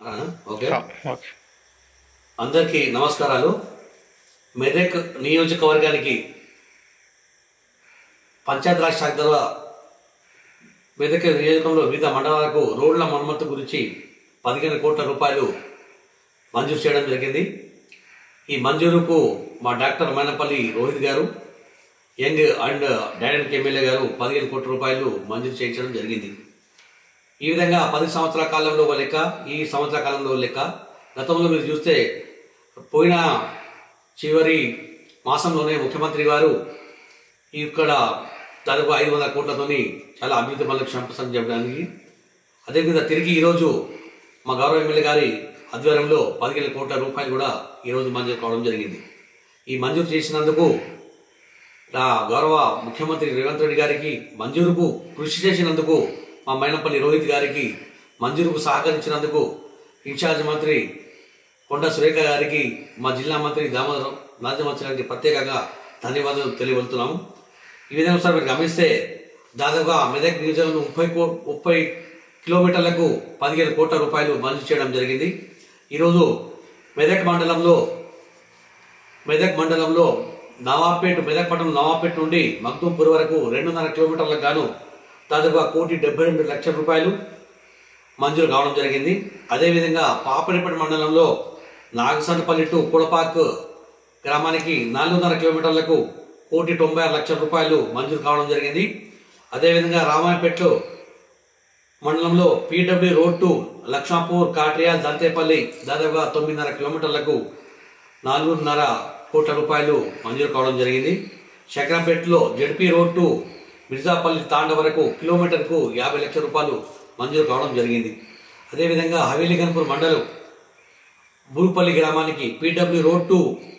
Okay. Okay. అందరికీ నమస్కారాలు. మెదక్ నియోజకవర్గానికి పంచాయతీరాజ్ శాఖ ద్వారా మెదక్ నియోజకవర్గంలో వివిధ మండలాలకు రోడ్ల మరమ్మతు గురించి 15 కోట్ల రూపాయలు మంజూరు చేయడం జరిగింది. ఈ మంజూరుకు మా డాక్టర్ మైనపల్లి రోహిత్ గారు, యంగ్ అండ్ డైనమిక్ ఎమ్మెల్యే గారు 15 కోట్ల రూపాయలు మంజూరు చేయించడం జరిగింది. ఈ విధంగా 10 సంవత్సరాల కాలంలో లెక్క, ఈ సంవత్సరాల కాలంలో లెక్క. గతంలో మీరు చూస్తే పోయిన చివరి మాసంలోనే ముఖ్యమంత్రి గారు ఇక్కడ దాదాపు 500 కోట్లతోని చాలా అభివృద్ధి పనులకు శంకుస్థాపన చేయడానికి, అదేవిధంగా తిరిగి ఈరోజు మా గౌరవ ఎమ్మెల్యే గారి ఆధ్వర్యంలో 15 కోట్ల రూపాయలు కూడా ఈరోజు మంజూరు కావడం జరిగింది. ఈ మంజూరు చేసినందుకు నా గౌరవ ముఖ్యమంత్రి రేవంత్ రెడ్డి గారికి, మంజూరుకు కృషి చేసినందుకు మా మైనపల్లి రోహిత్ గారికి, మంజూరుకు సహకరించినందుకు ఇన్ఛార్జ్ మంత్రి కొండ సురేఖ గారికి, మా జిల్లా మంత్రి దామోదరం నాజమచ్చ గారికి ప్రత్యేకంగా ధన్యవాదాలు తెలియవలుతున్నాము. ఈ విధంగా సార్ మీరు గమనిస్తే దాదాపుగా మెదక్ నియోజకవర్గంలో 30 కిలోమీటర్లకు 15 కోట్ల రూపాయలు మంజూరు చేయడం జరిగింది. ఈరోజు మెదక్ మండలంలో నవాపేట్, మెదక్ పట్టణం నవాపేట్ నుండి మగ్దూంపూర్ వరకు 2.5 కిలోమీటర్లకు గాను దాదాపుగా 1,72,00,000 రూపాయలు మంజూరు కావడం జరిగింది. అదేవిధంగా పాపనిపేట మండలంలో నాగసనపల్లి టు కుడపాక్ గ్రామానికి 4.5 కిలోమీటర్లకు 1,96,00,000 రూపాయలు మంజూరు కావడం జరిగింది. అదేవిధంగా రామాయపేట మండలంలో PW road to Laxmapur, Katriyal, Danthepalli దాదాపుగా 9.5 కిలోమీటర్లకు 4.5 కోట్ల రూపాయలు మంజూరు కావడం జరిగింది. శంకరంపేటలో ZP road to Mirzapalli Thanda వరకు కిలోమీటర్కు 50 లక్షల రూపాయలు మంజూరు కావడం జరిగింది. అదేవిధంగా హవేలీ గన్పూర్ మండలం బూరుపల్లి గ్రామానికి PW road to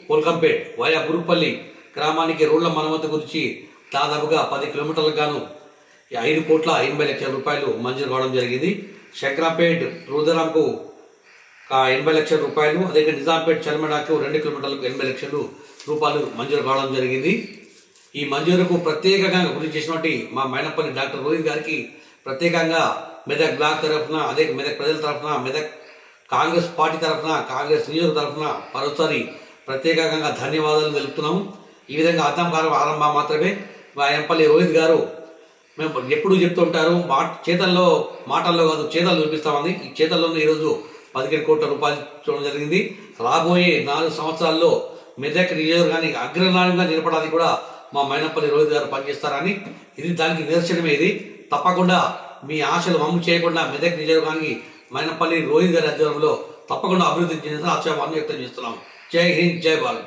Kolkampet via Burupalli గ్రామానికి రోడ్ల మరమ్మతు గురించి దాదాపుగా 10 కిలోమీటర్లకు గాను 5,80,00,000 రూపాయలు మంజూరు కావడం జరిగింది. శంకరాపేట్ రుద్రాంకు 80 లక్షల రూపాయలు, అదే నిజాంపేట్ చల్మడాకు 2 కిలోమీటర్లకు 80 లక్షల రూపాయలు మంజూరు కావడం జరిగింది. ఈ మంజూరుకు ప్రత్యేకంగా కృషి చేసినటువంటి మా మైనపల్లి డాక్టర్ రోహిత్ గారికి ప్రత్యేకంగా మెదక్ బ్లాక్ తరఫున, అదే మెదక్ ప్రజల తరఫున, మెదక్ కాంగ్రెస్ పార్టీ తరఫున, కాంగ్రెస్ నియోజక తరఫున మరోసారి ప్రత్యేకంగా ధన్యవాదాలు తెలుపుతున్నాము. ఈ విధంగా ఆరంభం మాత్రమే. మా ఎంపల్లి రోహిత్ గారు మేము ఎప్పుడు చెప్తుంటారు, మాటల్లో కాదు చేతలు చూపిస్తామని. ఈ చేతల్లోనే ఈరోజు 15 కోట్ల రూపాయలు చూడడం జరిగింది. రాబోయే 4 సంవత్సరాల్లో మెదక్ నియోజకవర్గానికి అగ్రనాయంగా నిలపడానికి కూడా మా మైనపల్లి రోహిత్ గారు పనిచేస్తారని, ఇది దానికి నిదర్శనమే. ఇది తప్పకుండా మీ ఆశలు మమ్ము చేయకుండా మెదక్ నియోజకవర్గానికి మైనపల్లి రోహిత్ గారి ఆధ్వర్యంలో తప్పకుండా అభివృద్ధి చెందిన ఆశావాన్ని వ్యక్తం చేస్తున్నాం. జై హింద్, జై భారత్.